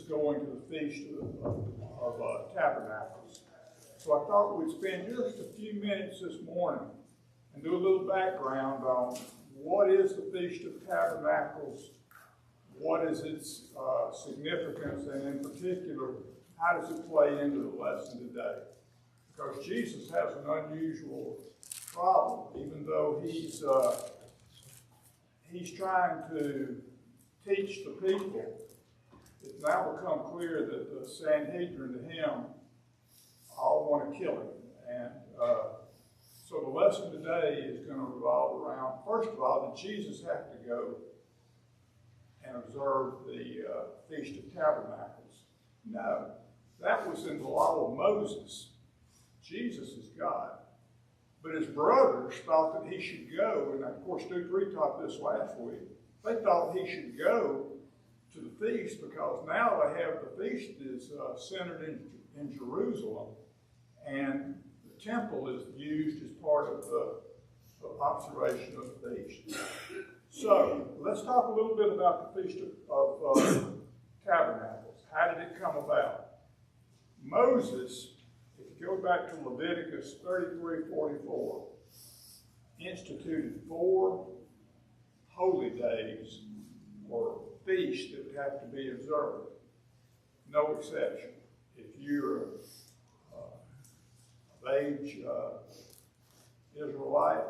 going to the Feast of Tabernacles. So I thought we'd spend just a few minutes this morning and do a little background on what is the Feast of Tabernacles, what is its significance, and in particular, how does it play into the lesson today? Because Jesus has an unusual problem, even though he's trying to teach the people. It's now become clear that the Sanhedrin to him all want to kill him. And so the lesson today is going to revolve around, first of all, did Jesus have to go and observe the Feast of Tabernacles? No. That was in the law of Moses. Jesus is God. But his brothers thought that he should go, and of course Stu 3 taught this last week. They thought he should go to the feast because now they have the feast is centered in Jerusalem, and the temple is used as part of the observation of the feast. So let's talk a little bit about the Feast of Tabernacles. How did it come about? Moses, if you go back to Leviticus 33:44, instituted 4 holy days or feasts that would have to be observed. No exception. If you're of age Israelite,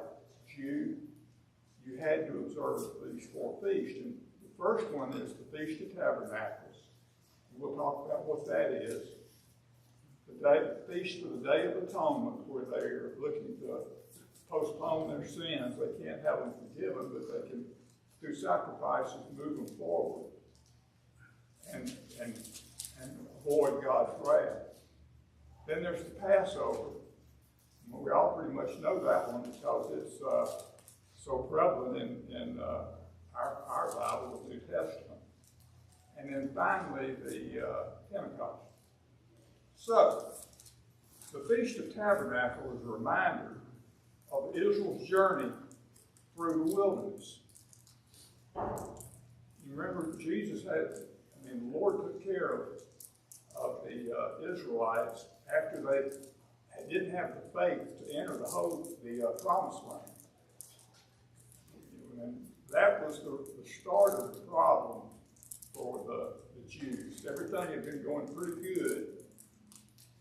Jew, you had to observe these 4 feasts. And the first one is the Feast of Tabernacles. We'll talk about what that is. The feast of the Day of Atonement, where they are looking to postpone their sins. They can't have them forgiven, but they can, through sacrifices, move them forward and avoid God's wrath. Then there's the Passover. We all pretty much know that one because it's so prevalent in our Bible, the New Testament. And then finally, the Pentecost. So, the Feast of Tabernacle is a reminder of Israel's journey through the wilderness. You remember Jesus the Lord took care of the Israelites after they didn't have the faith to enter the promised land. And that was the start of the problem for the Jews. Everything had been going pretty good.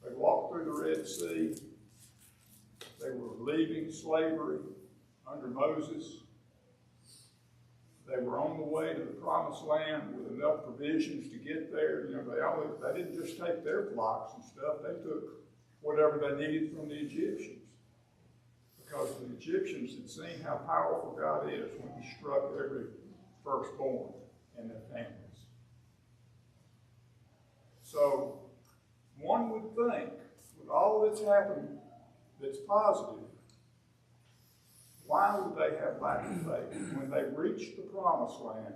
They walked through the Red Sea. They were leaving slavery under Moses. They were on the way to the promised land with enough provisions to get there. They didn't just take their flocks and stuff. They took whatever they needed from the Egyptians. Because the Egyptians had seen how powerful God is when he struck every firstborn in their families. So, one would think, with all that's happened that's positive, why would they have lack of faith when they reached the promised land?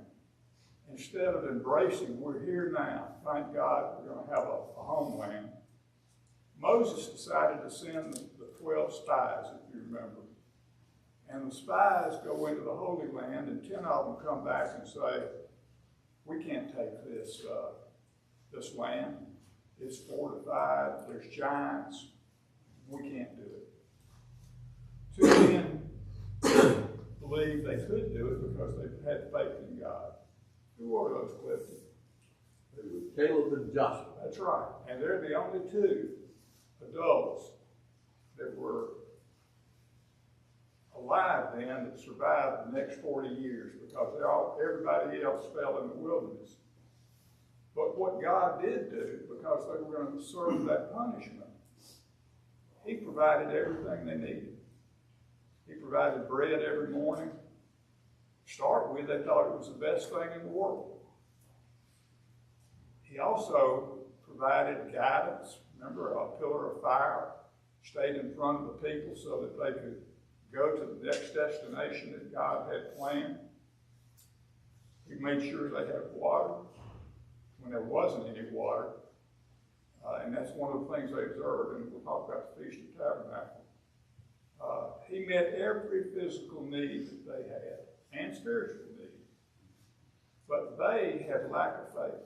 Instead of embracing, we're here now, thank God we're going to have a homeland, Moses decided to send the 12 spies, if you remember. And the spies go into the Holy Land, and 10 of them come back and say, we can't take this this land. It's fortified. There's giants. We can't do it. 2 men believed they could do it because they had faith in God. Who are those, Clifton? It was Caleb and Joshua. That's right. And they're the only 2 adults that were alive then that survived the next 40 years because everybody else fell in the wilderness. But what God did do, because they were going to serve that punishment, he provided everything they needed. He provided bread every morning. To start with, they thought it was the best thing in the world. He also provided guidance. Remember, a pillar of fire stayed in front of the people so that they could go to the next destination that God had planned. He made sure they had water when there wasn't any water. And that's one of the things they observed, and we'll talk about the Feast of Tabernacle. He met every physical need that they had, and spiritual need. But they had lack of faith.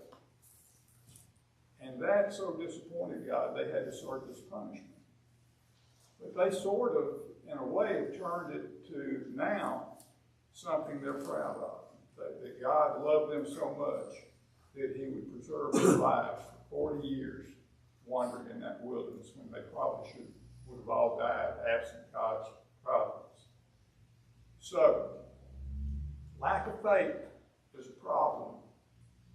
that so disappointed God, they had to start this punishment. But they sort of, in a way, have turned it to now something they're proud of. That God loved them so much that he would preserve their lives for 40 years wandering in that wilderness when they probably would have all died absent God's providence. So, lack of faith is a problem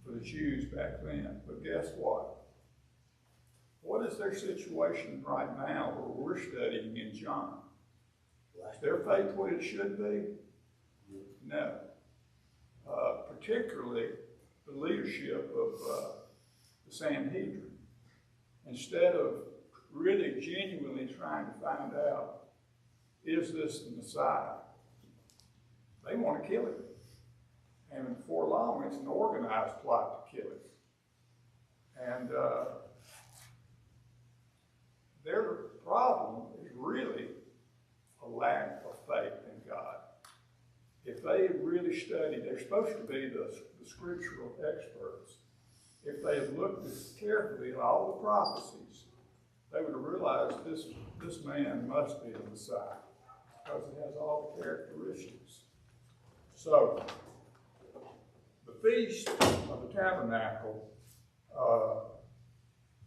for the Jews back then. But guess what? What is their situation right now where we're studying in John? Is their faith what it should be? No. Particularly the leadership of the Sanhedrin. Instead of really genuinely trying to find out, is this the Messiah? They want to kill him. And before long, it's an organized plot to kill him. And their problem is really a lack of faith in God. If they had really studied, they're supposed to be the scriptural experts. If they had looked carefully at all the prophecies, they would have realized this man must be the Messiah because he has all the characteristics. So, the Feast of the Tabernacle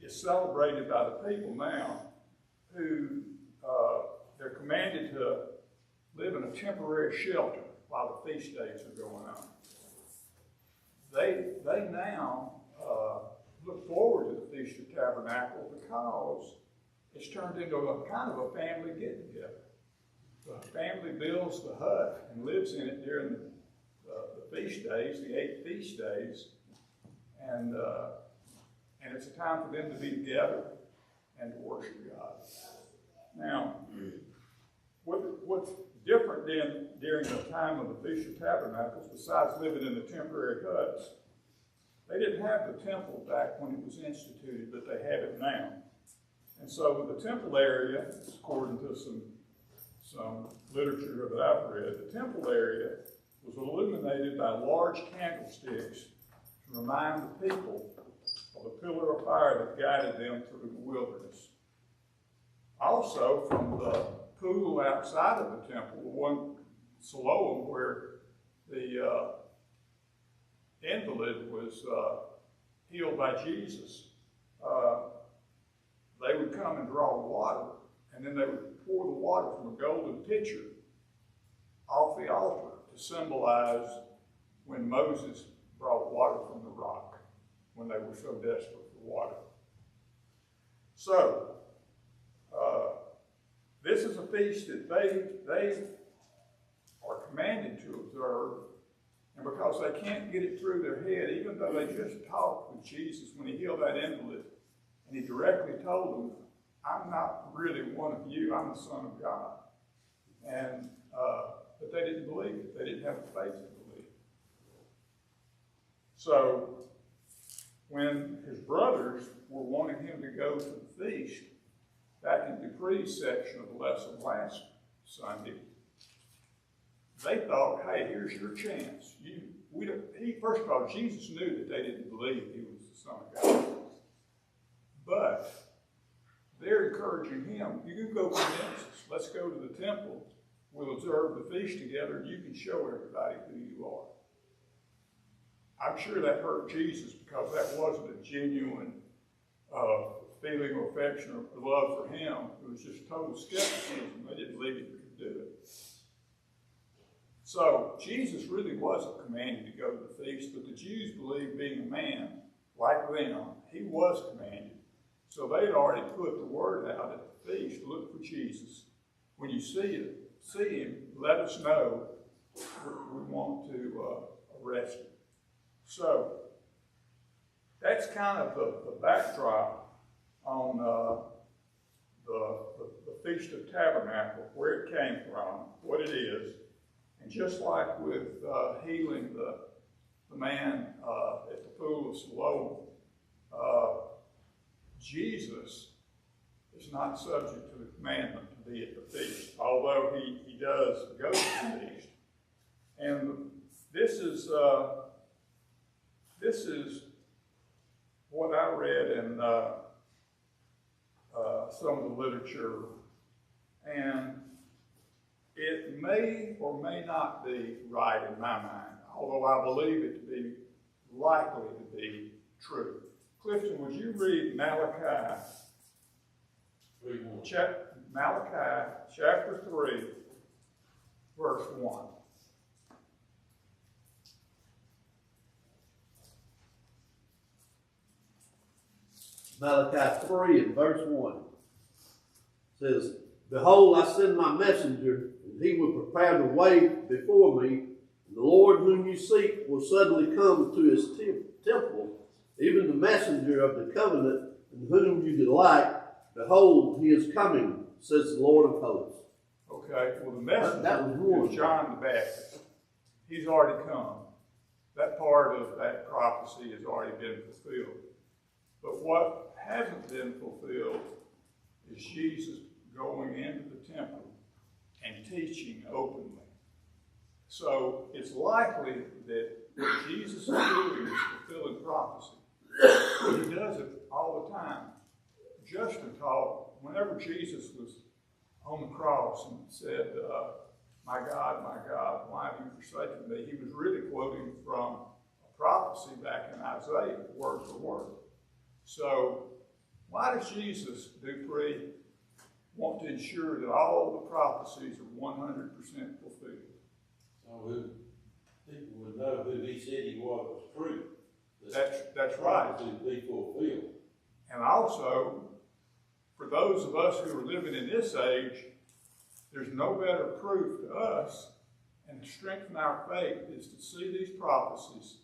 is celebrated by the people now who they're commanded to live in a temporary shelter while the feast days are going on. They now look forward to the Feast of Tabernacle because it's turned into a kind of a family get-together. The family builds the hut and lives in it during the feast days, the 8 feast days, and it's a time for them to be together and to worship God. Now, what's different during the time of the Feast of Tabernacles, besides living in the temporary huts, they didn't have the temple back when it was instituted, but they have it now. And so the temple area, according to some literature that I've read, the temple area was illuminated by large candlesticks to remind the people of the pillar of fire that guided them through the wilderness. Also, from the pool outside of the temple, the one Siloam, where the invalid was healed by Jesus, they would come and draw water, and then they would pour the water from a golden pitcher off the altar to symbolize when Moses brought water from the rock, when they were so desperate for water. So, this is a feast that they are commanded to observe, and because they can't get it through their head, even though they just talked with Jesus when he healed that invalid, and he directly told them, I'm not really one of you, I'm the Son of God. And but they didn't believe it. They didn't have the faith to believe it. So when his brothers were wanting him to go to the feast, back in Dupree's section of the lesson last Sunday, they thought, hey, here's your chance. First of all, Jesus knew that they didn't believe he was the Son of God. But they're encouraging him, you can go convince us. Let's go to the temple. We'll observe the feast together, and you can show everybody who you are. I'm sure that hurt Jesus because that wasn't a genuine feeling of affection or love for him. It was just total skepticism. They didn't believe he could do it. So Jesus really wasn't commanded to go to the feast, but the Jews believed being a man like them, he was commanded. So they had already put the word out at the feast, look for Jesus. When you see him, let us know. We want to arrest him. So that's kind of the backdrop on the Feast of Tabernacle, where it came from, what it is. And just like with healing the man at the pool of Siloam, Jesus is not subject to the commandment to be at the feast, although he does go to the feast. And this is what what I read in some of the literature, and it may or may not be right in my mind, although I believe it to be likely to be true. Clifton, would you read Malachi chapter 3, verse 1? Malachi 3 and verse 1 says, Behold, I send my messenger, and he will prepare the way before me. And the Lord whom you seek will suddenly come to his temple, even the messenger of the covenant, in whom you delight. Behold, he is coming, says the Lord of hosts. Okay, well, the messenger is John the Baptist. He's already come. That part of that prophecy has already been fulfilled. But what hasn't been fulfilled is Jesus going into the temple and teaching openly. So it's likely that what Jesus is doing is fulfilling prophecy. He does it all the time. Justin taught, whenever Jesus was on the cross and said, my God, why have you forsaken me? He was really quoting from a prophecy back in Isaiah, word for word. So why does Jesus, Dupree, want to ensure that all the prophecies are 100% fulfilled? So people would know who he said he was true. That's right. To be fulfilled. And also, for those of us who are living in this age, there's no better proof to us and to strengthen our faith is to see these prophecies,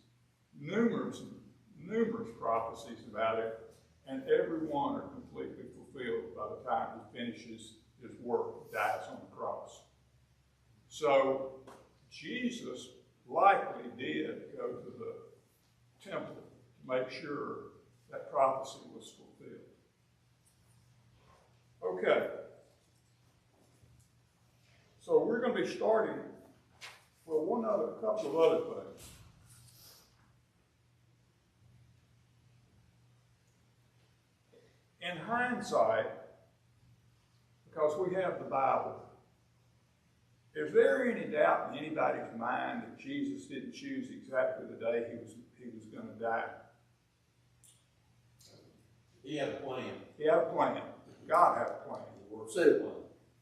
numerous prophecies about it, and every one are completely fulfilled by the time he finishes his work, dies on the cross. So Jesus likely did go to the temple to make sure that prophecy was fulfilled. Okay. So we're going to be starting with a couple of other things. In hindsight, because we have the Bible, is there any doubt in anybody's mind that Jesus didn't choose exactly the day he was going to die? He had a plan. He had a plan. God had a plan.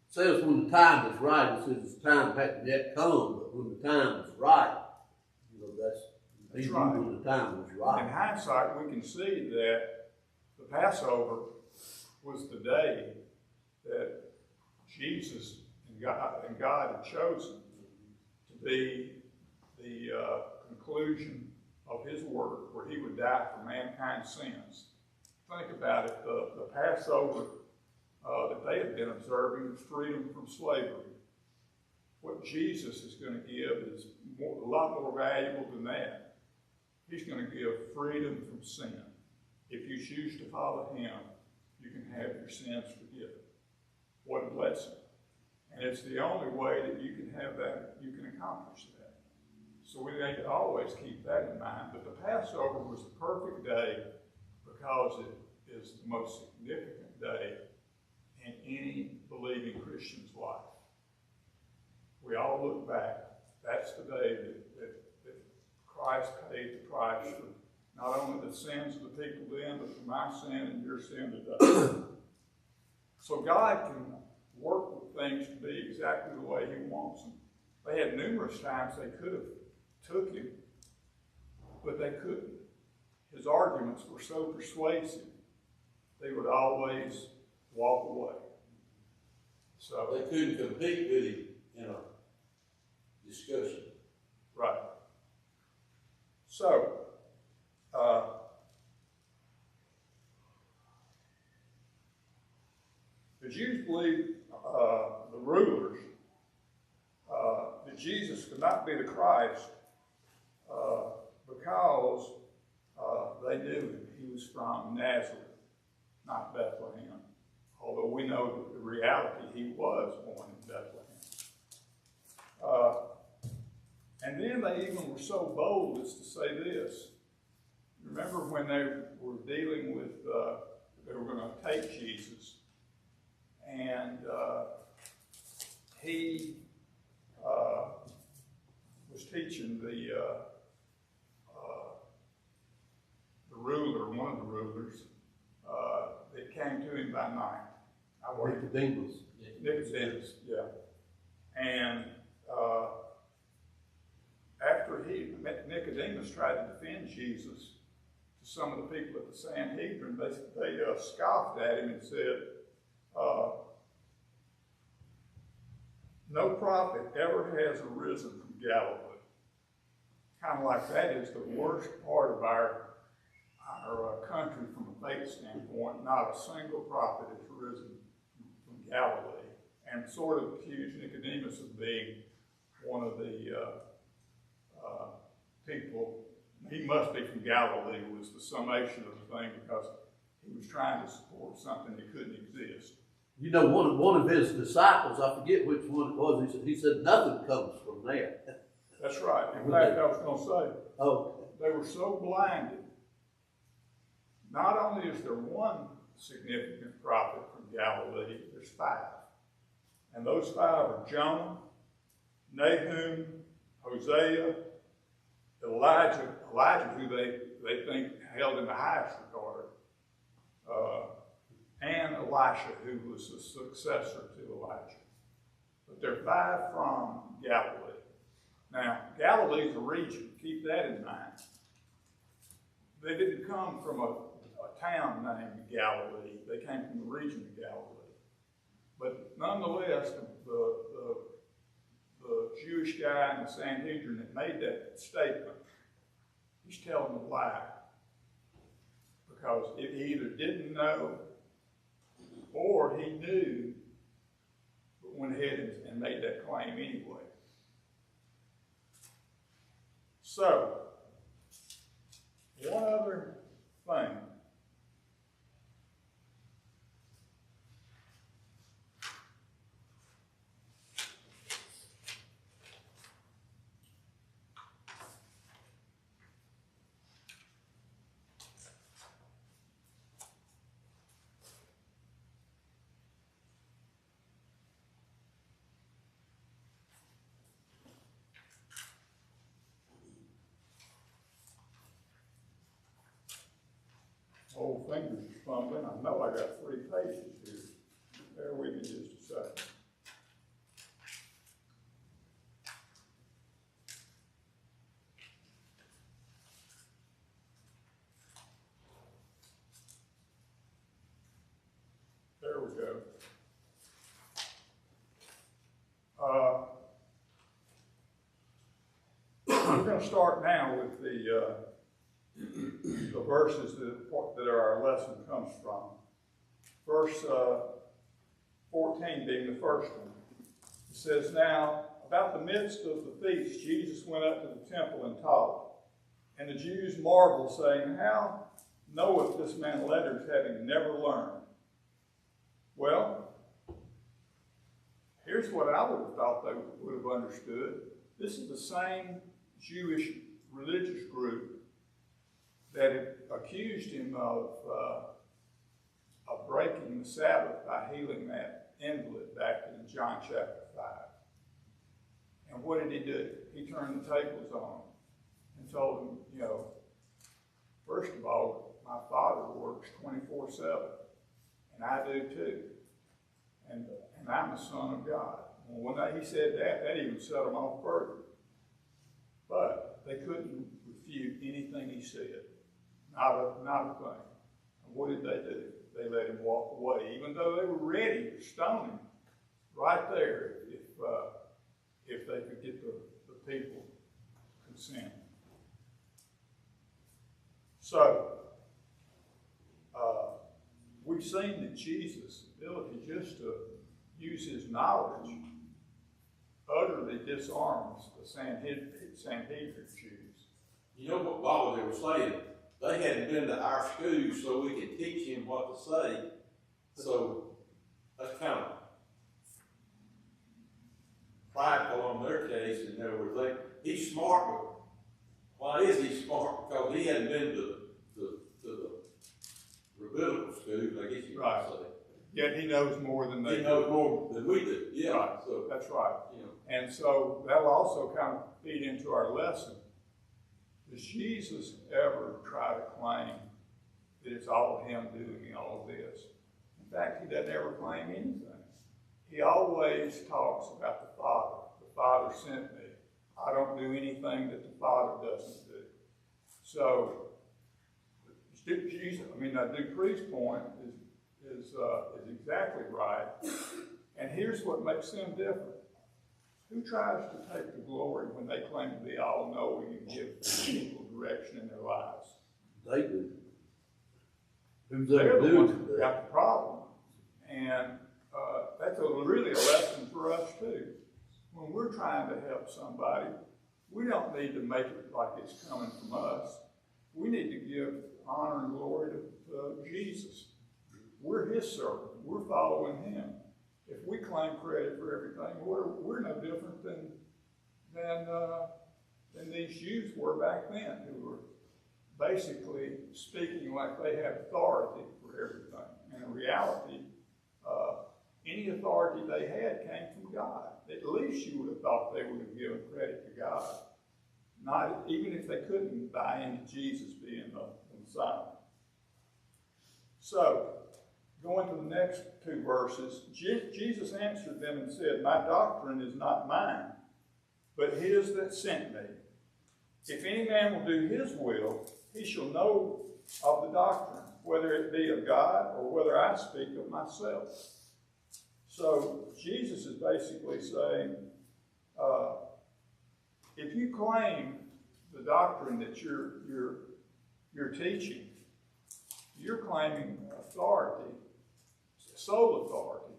Says when the time is right, it says the time hadn't yet come, but when the time is right, that's right. When the time was right. In hindsight, we can see that the Passover was the day that Jesus and God had chosen to be the conclusion of his work, where he would die for mankind's sins. Think about it, the Passover that they had been observing was freedom from slavery. What Jesus is going to give is a lot more valuable than that. He's going to give freedom from sin. If you choose to follow him, you can have your sins forgiven. What a blessing. And it's the only way that you can have that, you can accomplish that. So we need to always keep that in mind. But the Passover was the perfect day because it is the most significant day in any believing Christian's life. We all look back. That's the day that Christ paid the price for not only the sins of the people then, but for my sin and your sin today. So God can work with things to be exactly the way he wants them. They had numerous times they could have took him, but they couldn't. His arguments were so persuasive, they would always walk away. So they couldn't compete with him in a discussion. Right. So, the Jews believed, the rulers, that Jesus could not be the Christ because they knew him. He was from Nazareth, not Bethlehem. Although we know that the reality, he was born in Bethlehem. And then they even were so bold as to say this. Remember when they were dealing one of the rulers, that came to him by night. I worked Nicodemus. Nicodemus, yeah. And after Nicodemus tried to defend Jesus to some of the people at the Sanhedrin, they scoffed at him and said, no prophet ever has arisen from Galilee. Kind of like that is the worst part of our country from a faith standpoint. Not a single prophet has risen from Galilee, and sort of accused Nicodemus of being one of the people. He must be from Galilee was the summation of the thing, because he was trying to support something that couldn't exist. You know, one of his disciples, I forget which one it was, he said nothing comes from there. That's right. In fact, I was going to say, Oh, they were so blinded. Not only is there one significant prophet from Galilee, there's 5. And those 5 are Jonah, Nahum, Hosea, Elijah, who they think held in the highest regard, and Elisha, who was the successor to Elijah. But there are 5 from Galilee. Now, Galilee is a region. Keep that in mind. They didn't come from a town named Galilee. They came from the region of Galilee. But nonetheless, the Jewish guy in the Sanhedrin that made that statement, he's telling a lie. Because he either didn't know or he knew, but went ahead and made that claim anyway. So, one other thing. Old fingers are fumbling. I know I got 3 pages here. Bear with me just a second. There we go. We're going to start now with the verses that our lesson comes from. Verse 14 being the first one. It says, now, about the midst of the feast, Jesus went up to the temple and taught. And the Jews marveled, saying, how knoweth this man letters, having never learned? Well, here's what I would have thought they would have understood. This is the same Jewish religious group that had accused him of breaking the Sabbath by healing that invalid back in John chapter 5. And what did he do? He turned the tables on him and told him, first of all, my Father works 24/7, and I do too. And I'm the Son of God. Well, when he said that even set him off further. But they couldn't refute anything he said. Not a thing. And what did they do? They let him walk away, even though they were ready to stone him right there if they could get the people consent. So, we've seen that Jesus' ability just to use his knowledge utterly disarms the Sanhedrin Jews. You know what Baba they were saying? They hadn't been to our schools so we could teach him what to say. So that's kind of prideful on their case. In other words, he's smart, but why is he smart? Because he hadn't been to the rabbinical schools, I guess you might say. Yet he knows more than they do. He knows more than we do. Yeah. Right. So that's right. And so that'll also kind of feed into our lesson. Does Jesus ever try to claim all him doing all of this. In fact, he doesn't ever claim anything. He always talks about the Father. The Father sent me. I don't do anything that the Father doesn't do. So, Jesus, Dupree's point is exactly right. And here's what makes them different. Who tries to take the glory when they claim to be all-knowing and give people direction in their lives? They do. Who's They're ever the doing ones that that? got the problem. And that's really a lesson for us too. When we're trying to help somebody, we don't need to make it like it's coming from us. We need to give honor and glory to Jesus. We're his servant. We're following him. If we claim credit for everything, we're no different than these Jews were back then, who were basically speaking like they had authority for everything. And in reality, any authority they had came from God. At least you would have thought they would have given credit to God. Not even if they couldn't buy into Jesus being the Messiah. So, going to the next two verses, Jesus answered them and said, "My doctrine is not mine, but his that sent me. If any man will do his will, he shall know of the doctrine, whether it be of God or whether I speak of myself." So Jesus is basically saying, if you claim the doctrine that you're teaching, you're claiming authority, sole authority.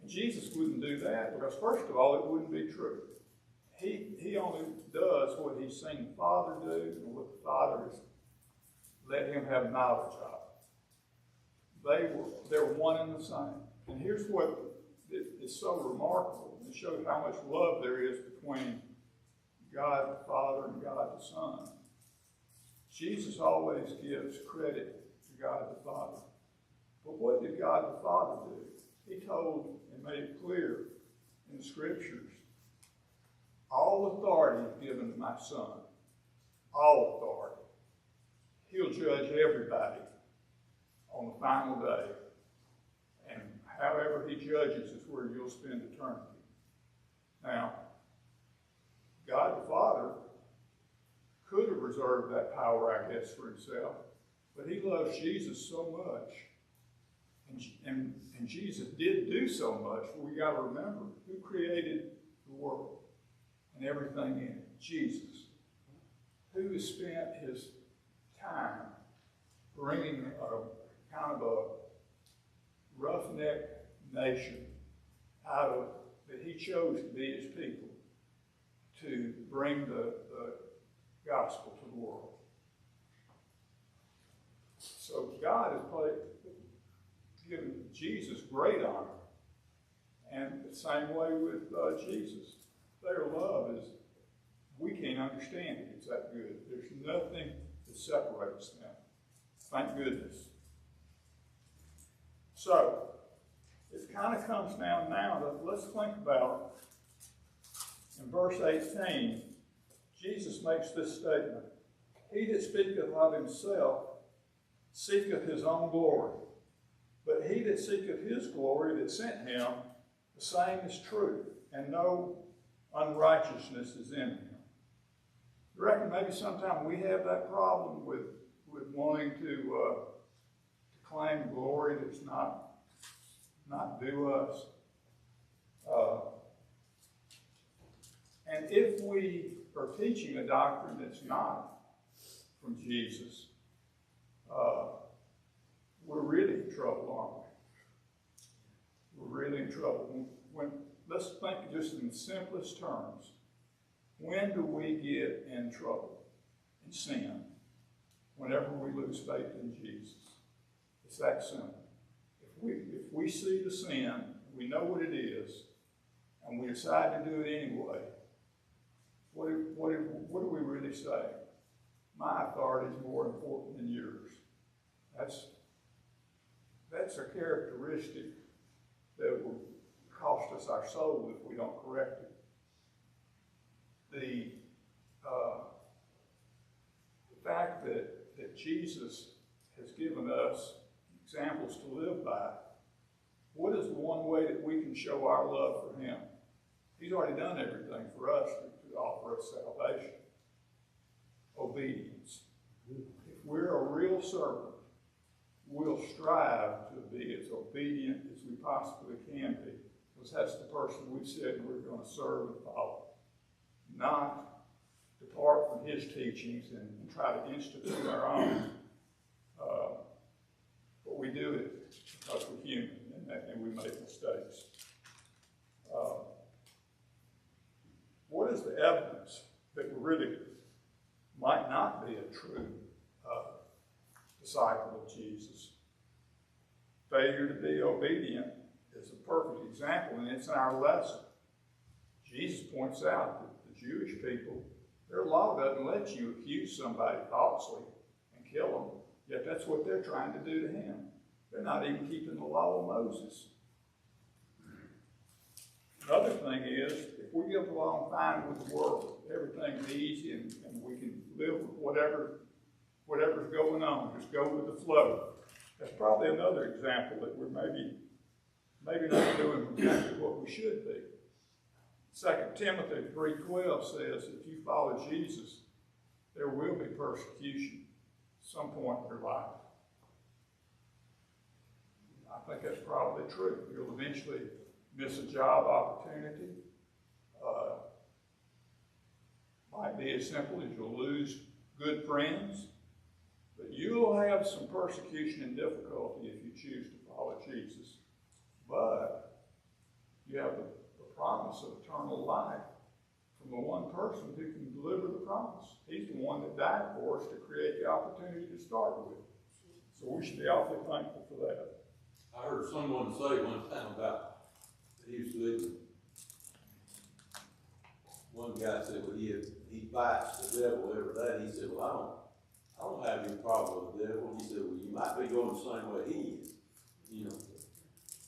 And Jesus wouldn't do that because, first of all, it wouldn't be true. He only does what he's seen the Father do and what the Father has let him have knowledge of. They're one and the same. And here's what is so remarkable. It shows how much love there is between God the Father and God the Son. Jesus always gives credit to God the Father. But what did God the Father do? He told and made it clear in the Scriptures, all authority is given to my Son. All authority. He'll judge everybody on the final day. And however he judges is where you'll spend eternity. Now, God the Father could have reserved that power, I guess, for himself, but he loves Jesus so much. And Jesus did do so much, but we got to remember who created the world and everything in it. Jesus. Who has spent his time bringing a kind of a roughneck nation out of that he chose to be his people to bring the gospel to the world. So God has given Jesus great honor. And the same way with Jesus. Their love is, we can't understand it. It's that good. There's nothing that separates them. Thank goodness. So, it kind of comes down now that let's think about, in verse 18, Jesus makes this statement. He that speaketh of himself seeketh his own glory. But he that seeketh his glory that sent him, the same is true, and no unrighteousness is in him. I reckon maybe sometime we have that problem with wanting to claim glory that's not due us. And if we are teaching a doctrine that's not from Jesus, we're really in trouble, aren't we? We're really in trouble. Let's think just in the simplest terms. When do we get in trouble and sin? Whenever we lose faith in Jesus. It's that simple. If we see the sin, we know what it is, and we decide to do it anyway, what do we really say? My authority is more important than yours. That's a characteristic that will cost us our soul if we don't correct it. The fact that Jesus has given given us examples to live by. What is the one way that we can show our love for him? He's already done everything for us to offer us salvation. Obedience. If we're a real servant, we'll strive to be as obedient as we possibly can be, because that's the person we said we're going to serve and follow. Not depart from his teachings and try to institute our own. But we do it because we're human and we make mistakes. What is the evidence that we really might not be a true disciple of Jesus? Failure to be obedient is a perfect example, and it's in our lesson. Jesus points out that the Jewish people, their law doesn't let you accuse somebody falsely and kill them, yet that's what they're trying to do to him. They're not even keeping the law of Moses. Another thing is, if we get along fine with the world, everything's easy and we can live with whatever's going on, just go with the flow. That's probably another example that we're maybe not doing exactly what we should be. 2 Timothy 3:12 says, if you follow Jesus, there will be persecution at some point in your life. I think that's probably true. You'll eventually miss a job opportunity. Might be as simple as you'll lose good friends. But you'll have some persecution and difficulty if you choose to follow Jesus. But you have the promise of eternal life from the one person who can deliver the promise. He's the one that died for us to create the opportunity to start with. So we should be awfully thankful for that. I heard someone say one time about, he was living, one guy said, well, he bites the devil every day. He said, well, I don't have any problem with the devil. He said, well, you might be going the same way he is. You know.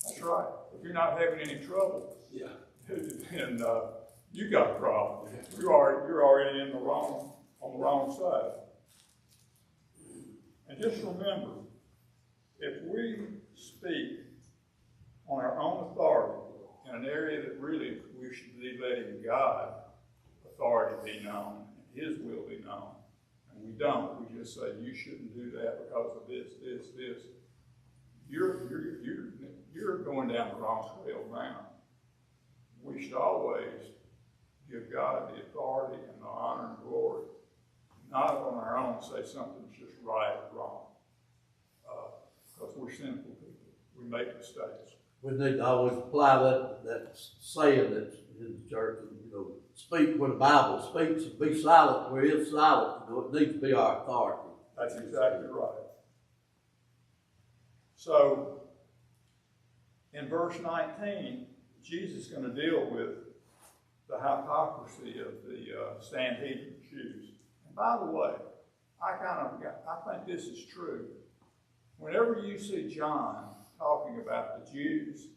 That's right. If you're not having any trouble, yeah, then you got a problem. You're already on the wrong side. And just remember, if we speak on our own authority in an area that really we should be letting God authority be known and his will be known, and we don't, we just say you shouldn't do that because of this. You're going down the wrong trail now. We should always give God the authority and the honor and glory, not on our own say something's just right or wrong, because we're sinful people. We make mistakes. We need to always apply that saying that's in the church, speak when the Bible speaks and be silent where it's silent. It needs to be our authority. That's exactly right. So, in verse 19, Jesus is going to deal with the hypocrisy of the Sanhedrin Jews. And by the way, I think this is true. Whenever you see John talking about the Jews,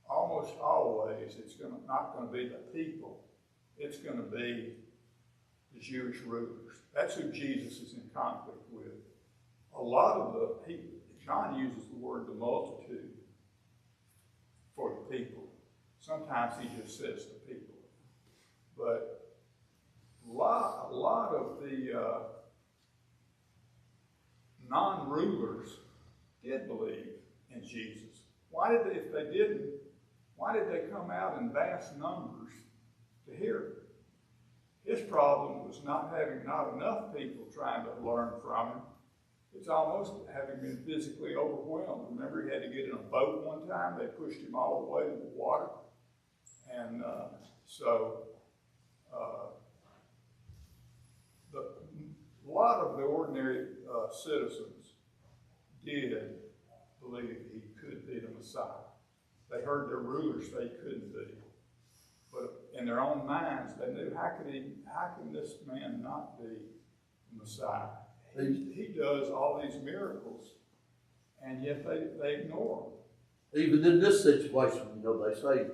almost always it's not going to be the people. It's going to be the Jewish rulers. That's who Jesus is in conflict with. A lot of the people, John uses the word the multitude for the people. Sometimes he just says the people. But a lot of the non-rulers did believe in Jesus. If they didn't, why did they come out in vast numbers to hear it? His problem was not having not enough people trying to learn from him. It's almost having been physically overwhelmed. Remember, he had to get in a boat one time. They pushed him all the way to the water. And a lot of the ordinary citizens did believe he could be the Messiah. They heard their rulers say he couldn't be. But in their own minds, they knew, how can this man not be the Messiah? He does all these miracles, and yet they ignore him. Even in this situation, they said,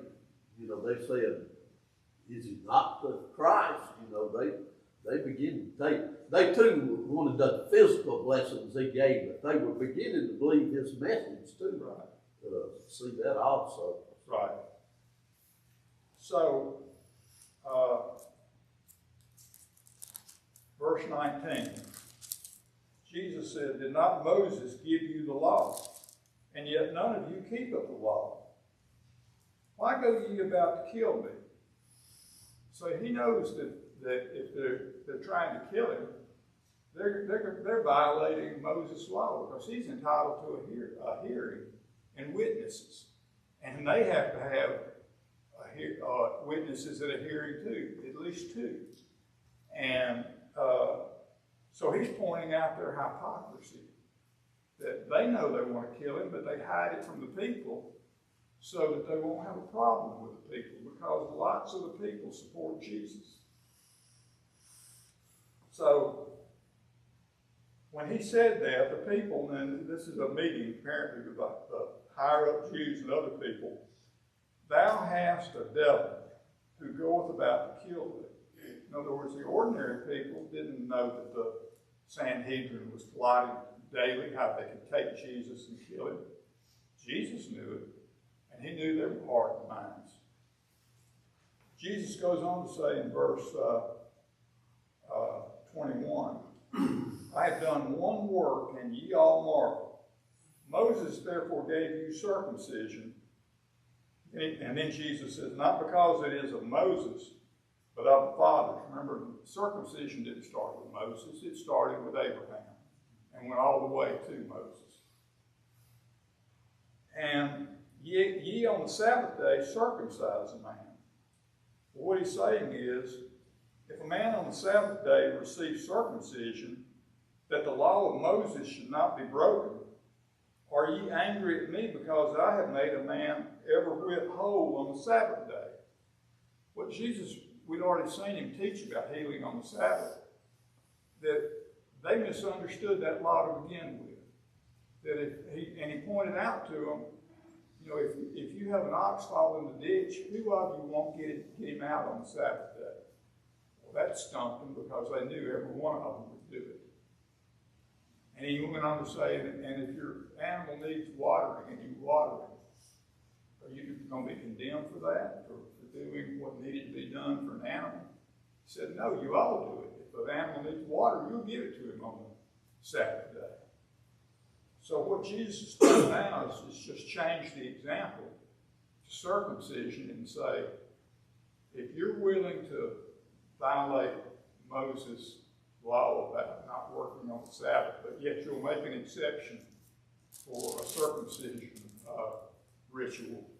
is he not the Christ? they begin to they too wanted the physical blessings he gave, but they were beginning to believe his message too. Right. See that also. Right. So, verse 19, Jesus said, "Did not Moses give you the law? And yet none of you keep up the law. Why go ye about to kill me?" So he knows that if they're trying to kill him, they're violating Moses' law, because he's entitled to a hearing and witnesses, and they have to have witnesses at a hearing too, at least two. And so he's pointing out their hypocrisy, that they know they want to kill him, but they hide it from the people so that they won't have a problem with the people, because lots of the people support Jesus. So when he said that, the people, and this is a meeting apparently with the higher up Jews and other people, "Thou hast a devil who goeth about to kill thee." In other words, the ordinary people didn't know that the Sanhedrin was plotting daily how they could take Jesus and kill him. Jesus knew it, and he knew their heart and minds. Jesus goes on to say in verse 21, "I have done one work, and ye all marvel. Moses therefore gave you circumcision." And then Jesus says, "Not because it is of Moses, but of the fathers." Remember, circumcision didn't start with Moses. It started with Abraham and went all the way to Moses. "And ye on the Sabbath day circumcise a man." Well, what he's saying is, if a man on the Sabbath day receives circumcision, that the law of Moses should not be broken, are ye angry at me because I have made a man ever whit whole on the Sabbath day? What Jesus, we'd already seen him teach about healing on the Sabbath, that they misunderstood that law to begin with. That he pointed out to them, you know, if you have an ox fall in the ditch, who of you won't get him out on the Sabbath day? Well, that stumped them, because they knew every one of them would do it. And he went on to say, and if your animal needs watering and you water it, are you going to be condemned for that, for doing what needed to be done for an animal? He said, no, you all do it. If an animal needs water, you'll give it to him on the Sabbath day. So what Jesus has done now is just change the example to circumcision and say, if you're willing to violate Moses' law about not working on the Sabbath, but yet you'll make an exception for a circumcision ritual,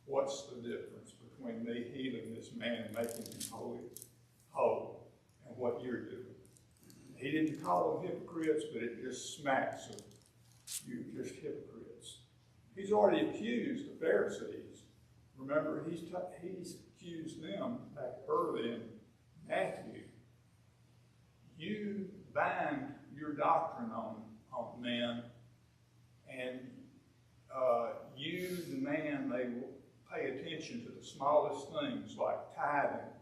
what's the difference between me healing this man and making him whole and what you're doing? He didn't call them hypocrites, but it just smacks of you just hypocrites. He's already accused the Pharisees. Remember, he's accused them back early in Matthew. You bind your doctrine on men, and you, the man, they will pay attention to the smallest things like tithing,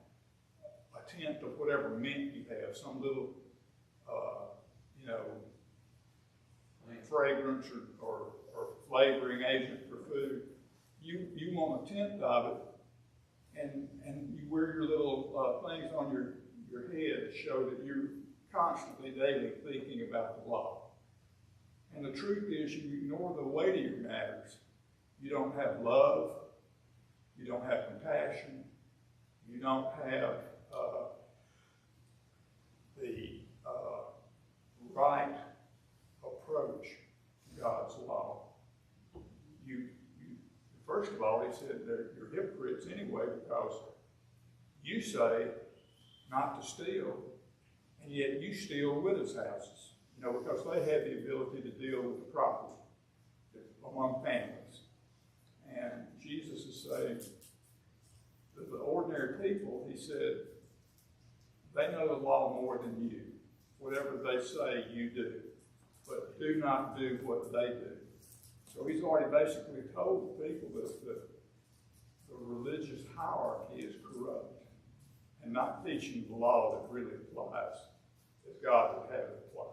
a tenth of whatever mint you have, some little, fragrance or flavoring agent for food. You want a tenth of it, and you wear your little things on your head to show that you're constantly, daily thinking about the law. And the truth is, you ignore the weightier matters. You don't have love. You don't have compassion. You don't have the right approach to God's law. First of all, he said that you're hypocrites anyway, because you say not to steal, and yet you steal widows' houses, because they have the ability to deal with the property among families. And Jesus is saying that the ordinary people, he said, they know the law more than you. Whatever they say, you do. But do not do what they do. So he's already basically told the people that the religious hierarchy is corrupt. and not teaching the law that really applies as God would have it apply.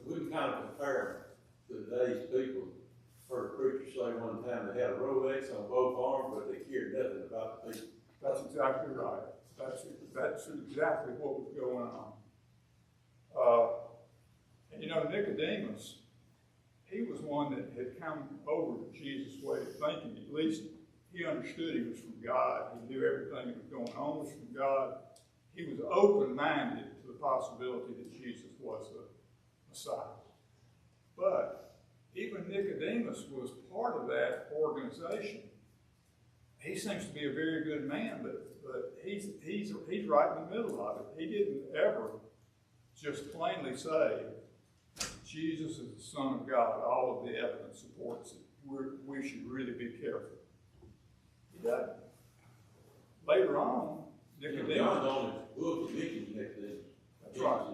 We can kind of compare today's people. Heard a preacher say one time they had a Rolex on both arms, but they cared nothing about the people. That's exactly right. That's exactly what was going on. And you know, Nicodemus, he was one that had come over to Jesus' way of thinking. At least he understood he was from God. He knew everything that was going on was from God. He was open-minded to the possibility that Jesus was the Messiah. But even Nicodemus was part of that organization. He seems to be a very good man, but he's right in the middle of it. He didn't ever just plainly say, Jesus is the Son of God. All of the evidence supports it. We should really be careful. He doesn't. Later on, Nicodemus. John's on his book, he mentions Nicodemus. That's right.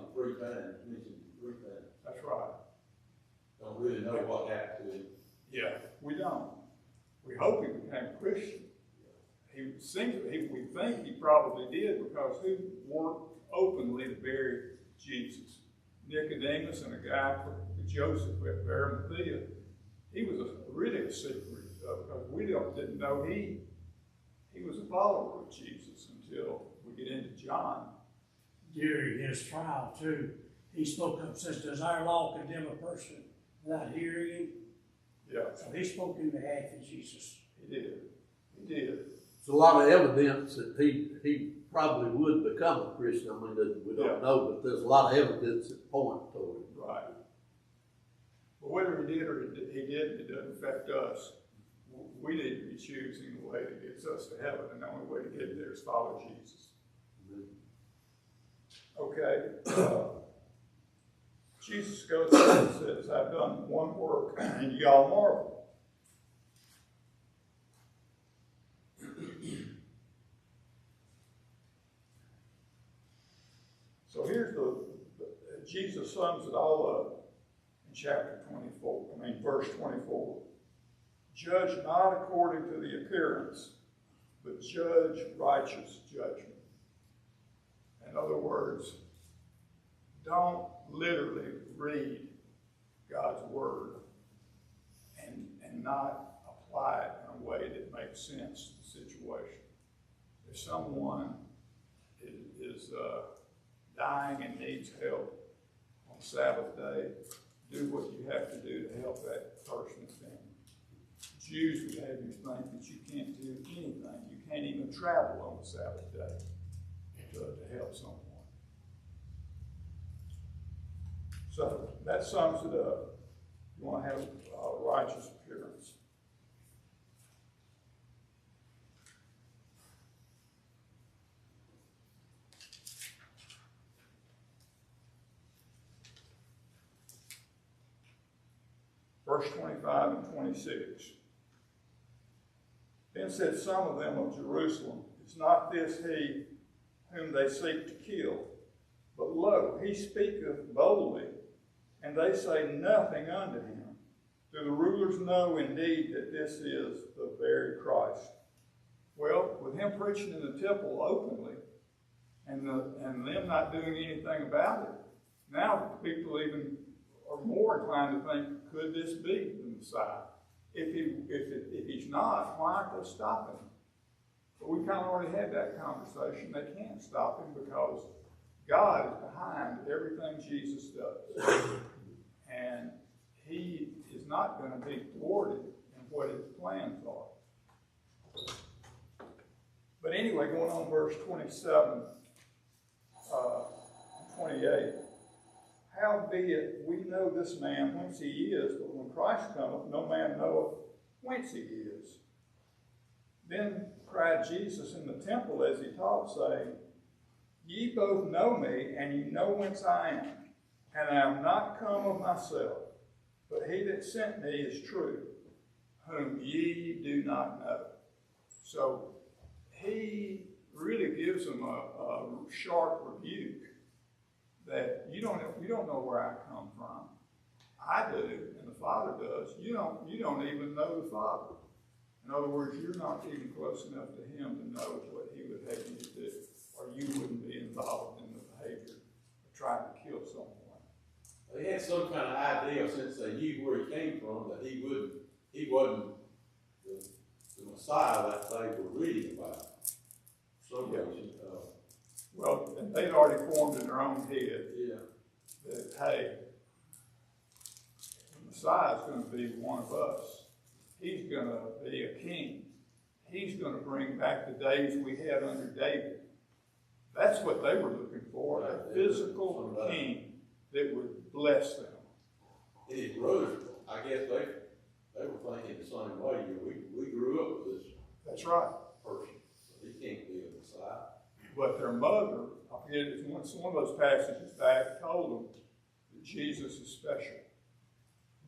Mentions it three times. That's right. Don't really know what happened to him. Yeah, we don't. We hope he became a Christian. We think he probably did, because who worked openly to bury Jesus? Nicodemus and a guy, Joseph of Arimathea. He was really a secret, because we didn't know he was a follower of Jesus until we get into John. During his trial, too, he spoke up, says, does our law condemn a person without hearing him? Yeah. So he spoke in behalf of Jesus. He did. He did. There's a lot of evidence that he probably would become a Christian. I mean, we don't know, but there's a lot of evidence that point toward it. Right. But whether he did or he didn't, it doesn't affect us. We need to be choosing the way that gets us to heaven, and the only way to get there is follow Jesus. Okay. Jesus goes on and says, I've done one work, and y'all marvel. So here's Jesus sums it all up in chapter 24, verse 24. Judge not according to the appearance, but judge righteous judgment. In other words, don't literally read God's word and not apply it in a way that makes sense to the situation. If someone is dying and needs help on Sabbath day, do what you have to do to help that person and family. Jews would have you think that you can't do anything. You can't even travel on the Sabbath day to help someone. So that sums it up. You want to have a righteous appearance. Verse 25 and 26. Then said some of them of Jerusalem, is not this he whom they seek to kill? But lo, he speaketh boldly, and they say nothing unto him. Do the rulers know indeed that this is the very Christ? Well, with him preaching in the temple openly, and them not doing anything about it, now people even are more inclined to think, could this be the Messiah? If he's not, why aren't they stopping him? But we kind of already had that conversation. They can't stop him because God is behind everything Jesus does. And he is not going to be thwarted in what his plans are. But anyway, going on verse 27, 28. Howbeit we know this man whence he is, but when Christ cometh, no man knoweth whence he is. Then cried Jesus in the temple as he taught, saying, Ye both know me, and ye know whence I am. And I am not come of myself, but he that sent me is true, whom ye do not know. So he really gives them a sharp rebuke that you don't know where I come from. I do, and the Father does. You don't even know the Father. In other words, you're not even close enough to him to know what he would have you to do. or you wouldn't be involved in the behavior of trying to kill someone. They had some kind of idea, since they knew where he came from, that he wasn't the Messiah that they were reading about. For some reason, Well, and they'd already formed in their own head yeah. that, hey, the Messiah's going to be one of us. He's going to be a king. He's going to bring back the days we had under David. That's what they were looking for, a physical king that would bless them. And his brothers, I guess they were thinking the same way. We grew up with this That's right. person, so he can't be a Messiah. But their mother, I forget, it's one of those passages back, told them that Jesus is special,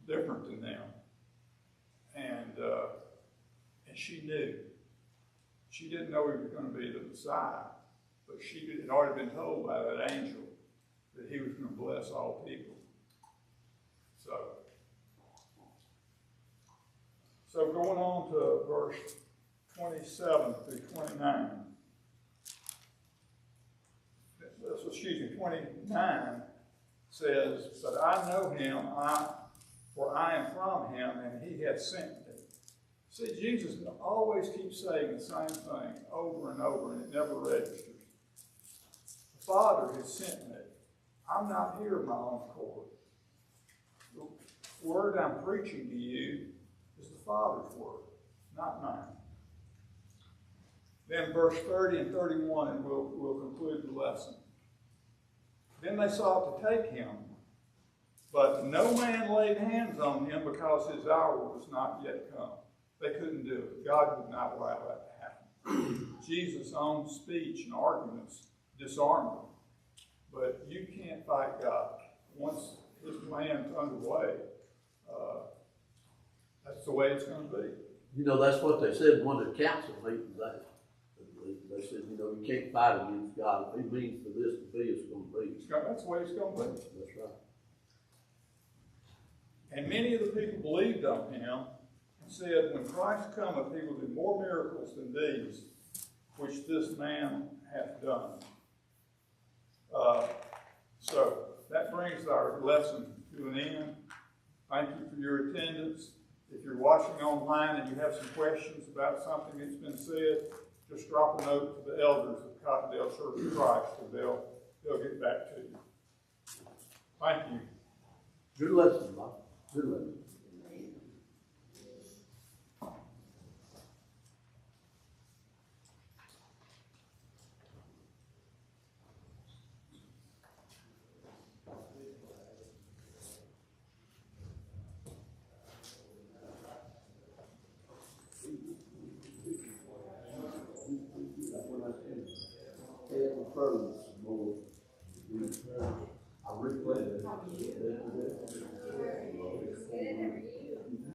different than them. And she knew. She didn't know he was going to be the Messiah, but she had already been told by that angel that he was going to bless all people. So going on to verse 27 through 29. Excuse me, 29 says, "But I know him, for I am from him, and he hath sent me." See, Jesus always keeps saying the same thing over and over, and it never registers. The Father has sent me. I'm not here of my own accord. The word I'm preaching to you is the Father's word, not mine. Then verse 30 and 31, and we'll conclude the lesson. Then they sought to take him, but no man laid hands on him because his hour was not yet come. They couldn't do it. God would not allow that to happen. Jesus' own speech and arguments disarmed them. But you can't fight God. Once his plan's underway, that's the way it's going to be. You know, that's what they said in one of the council meetings. They said, you know, you can't fight against God. If he means for this to be, it's going to be. That's the way it's going to be. That's right. And many of the people believed on him and said, when Christ cometh, he will do more miracles than these, which this man hath done. So that brings our lesson to an end. Thank you for your attendance. If you're watching online and you have some questions about something that's been said, just drop a note to the elders of Cottondale Church of Christ, and they'll get back to you. Thank you. Good lesson, Bob. Good lesson. I replayed it.